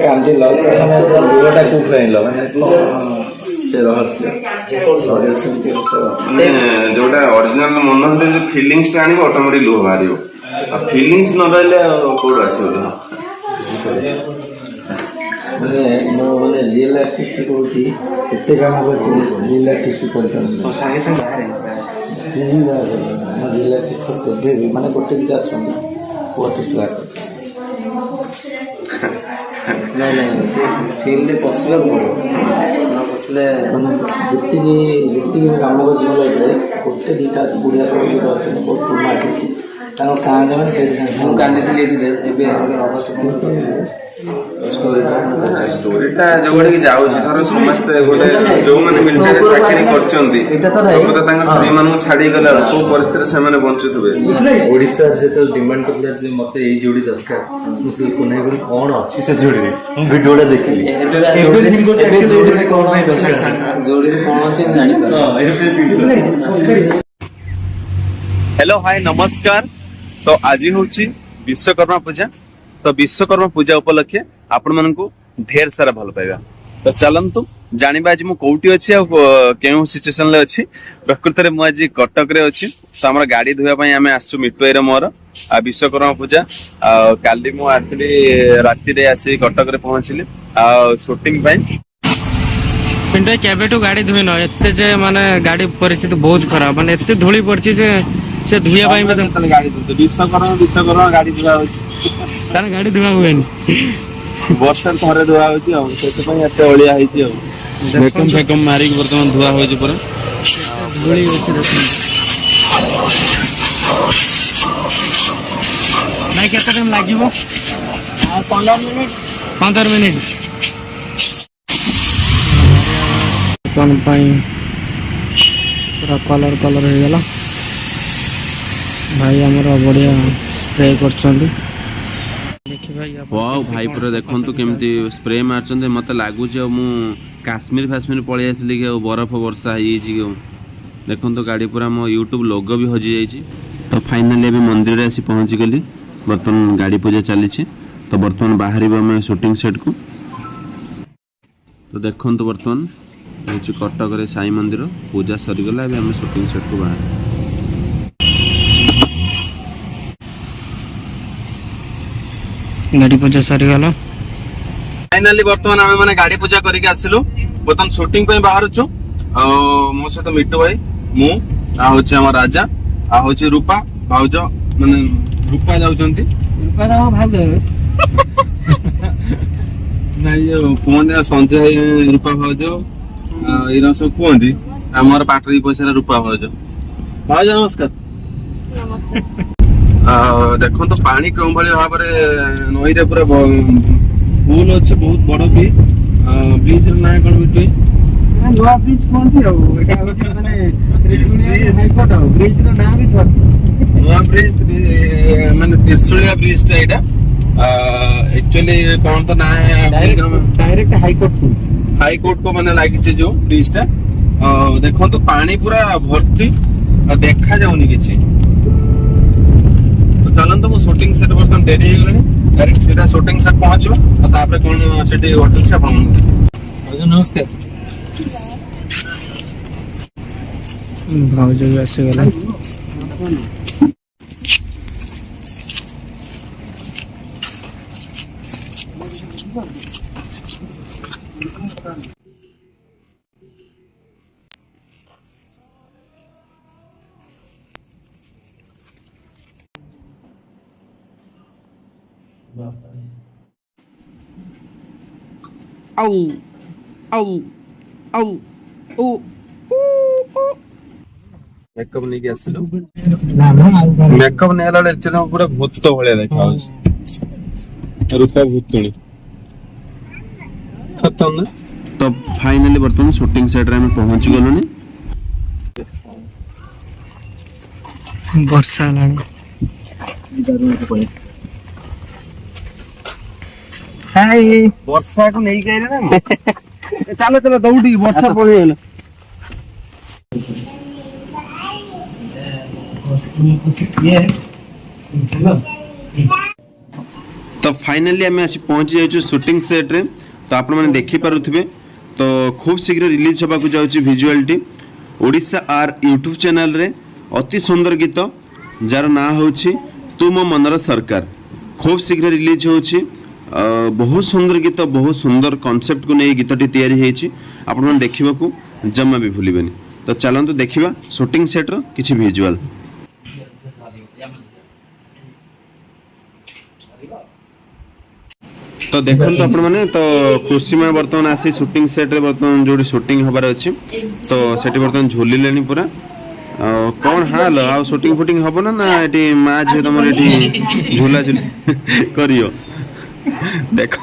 କାନ୍ଦିଲ ଲୁହଟା କୋଉଠି ଆଣିଲ ଯୋଉଟା ଅରିଜିନାଲ ମନ ଭିତରେ ଯୋଉ ଫିଲିଙ୍ଗସ୍ ଟା ଆଣିବ ଅଟୋମେଟିକ ଲୁହ ବାହାରିବ। ଆଉ ଫିଲିଙ୍ଗସ୍ ନ ରହିଲେ କୋଉଠୁ ଆସିବ ଲୁହ? ମୁଁ ରିଏଲ ଆର୍ଟିଷ୍ଟ କହୁଛି କେତେ କାମ କରୁଛି ରିଏଲ ଆର୍ଟିଷ୍ଟ କରିପାରୁନି ସାଙ୍ଗେ ସାଙ୍ଗେ ରିଏଲ ଆର୍ଟିଷ୍ଟ କେବେ ବି ମାନେ ଗୋଟେ ଦିଟା ଅଛନ୍ତି ଆର୍ଟିଷ୍ଟ ବାହାର ନାଇଁ ନାଇଁ ସେ ଫିଲ୍ଡରେ ପଶିବାକୁ ପଡ଼ିବ ନ ପଶିଲେ ଯେତିକି କାମ କରୁଛି ମୋ ଲାଇଫରେ ଗୋଟେ ଦିଟା ଅଛି ବୁଢ଼ିଆ ଯୋଉଟା ଅଛନ୍ତି ବହୁତ ପୁରୁଣା ଆର୍ଟିଷ୍ଟ ତାଙ୍କ କାମ ମୁଁ କାନ୍ଦିଥିଲି ଏବେ ଅଗଷ୍ଟ ଷ୍ଟୋରିଟା ଯୋଉଠିକି ଯାଉଛି ଧର ସମସ୍ତେ ଗୋଟେ ଯୋଉମାନେ ମିଲିଟାରୀ ଚାକିରି କରିଛନ୍ତି ତାଙ୍କ ସ୍ତ୍ରୀ ମାନଙ୍କୁ ଛାଡି ଗଲା କୋଉ ପରିସ୍ଥିତିରେ ସେମାନେ ବଞ୍ଚୁଥିବେ। ଓଡ଼ିଶାର ଯେତେବେଳେ ଡିମାଣ୍ଡ କରିଥିଲା ଯେ ମତେ ଏଇ ଯୋଡି ଦରକାର ମୁଁ ସେ କୁନାଇ ବୋଲି କଣ ଅଛି ସେ ଯୋଡିରେ ମୁଁ ଭିଡିଓଟା ଦେଖିଲି हेलो हाय नमस्कार। तो आज हूँ विश्वकर्मा पूजा। तो विश्वकर्मा पूजा उपलक्षे आपण मानकु ढेर सारा भल पाइबा। तो चलंतु जानिबा आज मु कोउटी अछि आ केउ सिचुएशन ले अछि। प्रकृति रे मु आज कटक रे अछि। तो हमर गाड़ी धोया पई हमें आसु मिटुए रे मोर आ विश्वकर्मा पूजा आ काली मु आसली राति रे आसी कटक रे पहुंचली आ शूटिंग पई पिंटू केबेटू गाड़ी धुई न एते जे माने गाड़ी परिस्थिति बहुत खराब माने एते धूली पड़ची जे से धुइया पई गाड़ी धुते विश्वकर्मा गाड़ी धुआ होछि तार गाड़ी धुआ हुएनी वर्षा थरे धुआ होछि आ सेते पई एते ओलिया हैछि आ वेकम फेकम मारी के वर्तमान धुआ होछि पूरा धूली होछि देखो नाइ केते टाइम लागिवो 15 मिनिट तन पाई पूरा कलर हो गला भाई हमर बढ़िया स्प्रे करछंदी देखि भाई वाओ भाई पूरा देखंतु केमती स्प्रे मारछंदे मते लागु जे मु काश्मीर पळि आसली के बरफ वर्षा होई छी के देखंतु गाड़ी पूरा मो YouTube लोगो भी हजि जाई छी। तो फाइनली अभी मंदिर रे आसी पहुंच गेली बर्तन गाड़ी पूजा चली छी। तो बर्तन बाहर में शूटिंग सेट को तो देखंतु बर्तन होची कटक रे साई मंदिर पूजा सरी गला अभी हम शूटिंग सेट को बाहर गाड़ी पूजा सरी गला। फाइनली वर्तमान आमे माने गाड़ी पूजा करी के आसिलु बर्तन शूटिंग पे बाहर छु मो सहित मिट्टू भाई मु आ होची हमर राजा आ होची रूपा भाउज माने रूपा जाउचंती रूपा दा भाउज नाही फोन संजय रूपा भाउज इरा सब कहती आमर पाटरी पैसा रूपा भाउज भाउज नमस्कार। देखो तो पानी कौ भाई भाव नई रे पूरा फुल अच्छे बहुत बड़ ब्रिज ब्रिज ना कौन मिटुई नुआ ब्रिज कोनती हो एटा होची माने त्रिशूलिया हाईकोर्ट हो ब्रिज रो नाम भी नुआ ब्रिज माने त्रिशूलिया ब्रिज टा एटा एक्चुअली कौन तो ना है डायरेक्ट हाईकोर्ट को मैंने लगी जो ब्रिज टा देखो तो पानी पूरा भर्ती देखा जाऊनी किसी। तो चलते मो शूटिंग सेट बर्तन डेरी हो गलानी डायरेक्ट सीधा शूटिंग सेट पहुंचबा और तापर कोन सेठी होटल से आपण नमस्कार भाउज भी आसी गला औ औ औ ओ मेकअप नहीं के आसिलो मेकअप नहीं हला एक्चुअली पूरा भूत भलिया देखा होछ रूपा भूतणी खतम ना। तो फाइनली बर्तमान शूटिंग सेट रे हम पहुंच गलोनी वर्षा लानी हाय वर्षा को नहीं कह रहे ना चलो चलो दौड़ी वर्षा पड़ी है तो फाइनली आम आसी पहुंची जाइए शूटिंग सेट रे। तो आपण मैंने देखी पारुथिबे तो खूब शीघ्र रिलीज होगा जाऊँगी भिजुआलटी ओडिशा आर यूट्यूब चैनल रे अति सुंदर गीत जार ना होछि तू मो मनर सरकार खूब शीघ्र रिलीज होछि। बहुत सुंदर गीत बहुत सुंदर कॉन्सेप्ट को नहीं गीतटी तैयारी होइछि आपण मैंने देखिबा को जम्मा भी भूलिबेनी। तो चलंतु देखिबा शूटिंग सेट रो किछि भिजुआल। तो देखो आपण मैंने तो कुर्सीमा बर्तमान आसी शूटिंग सेट रे बर्तमान जो शूटिंग हबार अछि तो सेठी बर्तमान झूली लेनी पूरा कौन हाल आ शूटिंग फुटिंग हबो ना ना एटी मा जे तमर एटी झूला झूली करियो देखो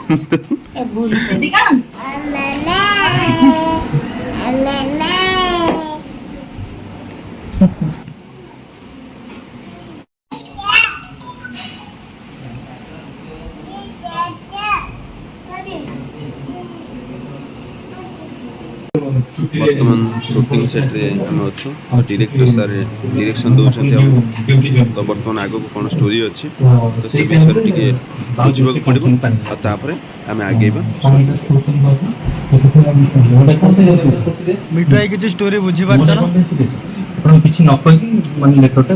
वर्तमान शूटिंग सेट रे हम अच्छो डायरेक्टर सर डायरेक्शन दउछन तो वर्तमान आगो को कोन स्टोरी अछि तो से विषय टिके बुझिबो पड़िबो आ तापरे हम आगेबा मिठाई किछि स्टोरी बुझी पार छन आपण किछि न कहि मन लेटरटे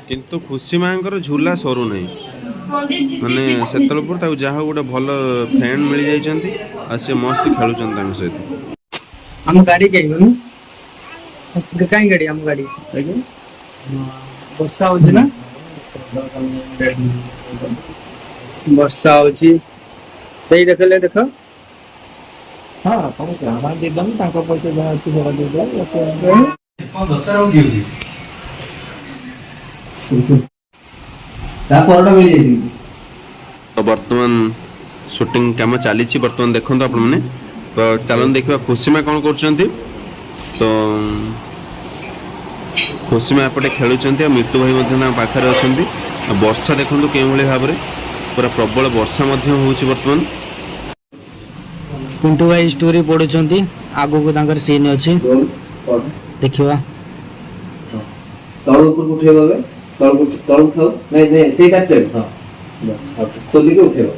किंतु खुशी मांकर झूला सरू नहीं माने सेतलपुर ताऊ जहा गोटे भल फ्रेंड मिल जाइछंती आ से मस्त खेलुछन तांग सहित। हम गाड़ी के गनु काई गाड़ी हम गाड़ी वर्षा होछि ना वर्षा होछि सही देखले देख हां आपण के हम दे दम ताको पैसे जहा अछि जरा दे दो कोन दरकार हो गियो ता परडा मिल जाई। तो वर्तमान शूटिंग काम चली बर्तमान देखो आपण मैंने तो चलन देखा खुशीमा कौन कर तो खुशीमा एपटे खेलुंट मिट्टू भाई पाखे अच्छा वर्षा देखो के भाव में पूरा प्रबल वर्षा बर्तमान पिंटू भाई स्टोरी पढ़ुंट आगो को सीन अच्छी देखा तळ ऊपर उठेबो तळ खाओ नहीं नहीं से कैप्टन हां खोली के उठेबो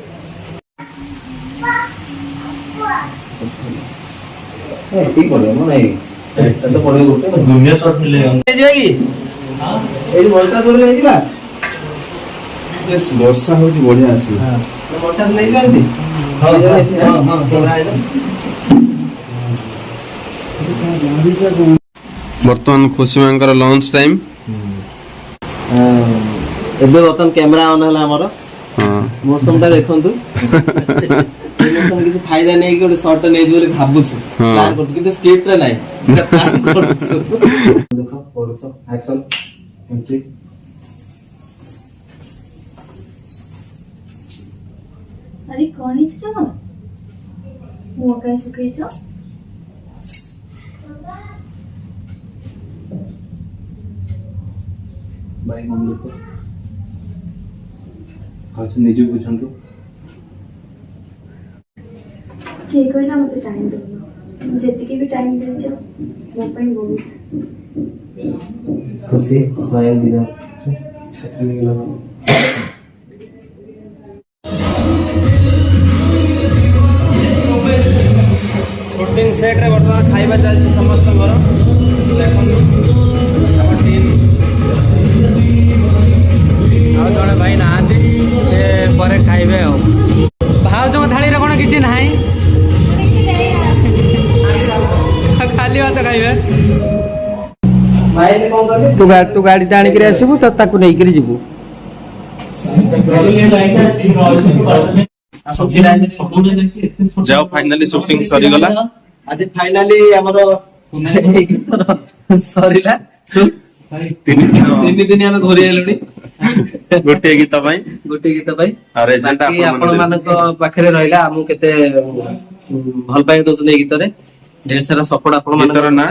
ए ठीक हो गया नहीं तो पड़े उठे दुनिया शॉट मिले जेबा की हां एई मोलता तोले जेबा यस वर्षा हो जी बढ़िया आसी हां तो मोलता नहीं जानती हां हां थोड़ा आइलो बर्तमान खुशी मांकर लंच टाइम एबे बतन कैमरा ऑन हला हमर हां मौसम ता देखंतु मौसम किसी फायदा नहीं कि शॉट नहीं बोले भाबु छ प्लान करत कि स्क्रिप्ट रे नहीं प्लान करत देखो फोटो एक्शन एंट्री अरे कौन है इसका मन मुंह कैसे सुखे छ भाई हम देखो आज निजु बुझंतु के कहला मते टाइम दो जेति के भी टाइम दे छ मो पई बहुत खुशी स्माइल दिदा छतरी में गेलो शूटिंग सेट रे वर्तमान खाइबा चलछि समस्त घर देखो हम टीम आ जने भाई नांती से परे खाइबे हो भाव जो थाली रे कोन किछि नाही खाली भात खाइबे भाई ने कोन करके तू गाड़ी टाणी करे आसीबू त ताकू नै करी जीबू जाओ फाइनली शूटिंग सरी गला आज फाइनली हमरो सरीला तीन दिन हम घरे आलुनी गोटे गीत भाई अरे जेटा बाकी आपण मानक पाखरे रहिला हमु केते भल पाइ दोस नै गीत रे ढेर सारा सपोर्ट आपण मानक गीतर ना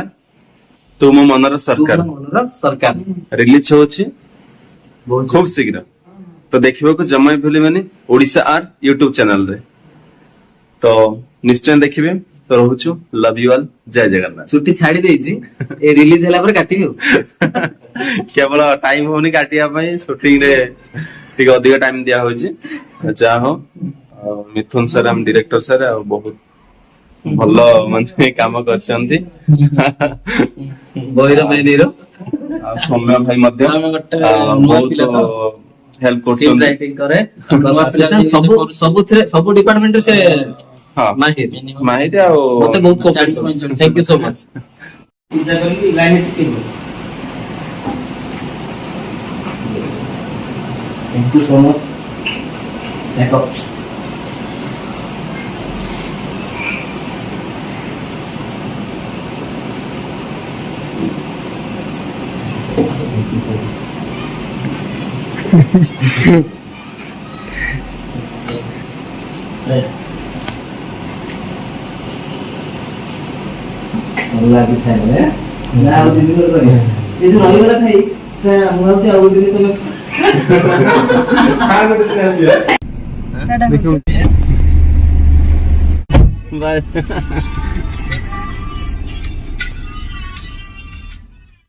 तुम मनर सरकार रिलीज होछि खूब शीघ्र तो देखिबो को जमाई भूलिबेनी ओडिशा आर यूट्यूब चैनल रे तो निश्चय देखिबे तो रोचु लव यू ऑल जय जगन्नाथ छुट्टी छाड़ी देइछि ए रिलीज होला पर काटिबो केवल टाइम होनी काटिया पई शूटिंग रे टिके अधिक टाइम दिया होछि जा हो मिथुन सर हम डायरेक्टर सर बहुत ଭଲ ମାନେ କାମ କରିଛନ୍ତି ବହିର ମେନ୍ ହିରୋ ଆଉ ସୌମ୍ୟ ଭାଇ ମଧ୍ୟ ବହୁତ ହେଲ୍ପ ସ୍କ୍ରିପ୍ଟ କରୁଛନ୍ତି ରାଇଟିଂ करे ସବୁ ସବୁଥିରେ ସବୁ ଡିପାର୍ଟମେଣ୍ଟ ରେ ସେ ହଁ ମାହିର ମାହିର ଆଉ ମତେ ବହୁତ କୋପରେଟ୍ କରୁଛନ୍ତି थैंक यू सो मच ପୂଜା କରିକି ଲାଇନ ଟିକେ थैंक यू सो मच देखो ଲାଗି ଥାଏ ନା ଆଉ ଦିନ କରି ଏ ଯୋଉ ରହିଗଲା ଥାଇ ସେ ମୁଁ ଭାବୁଛି ଆଉ ଦିନ ତମେ बाय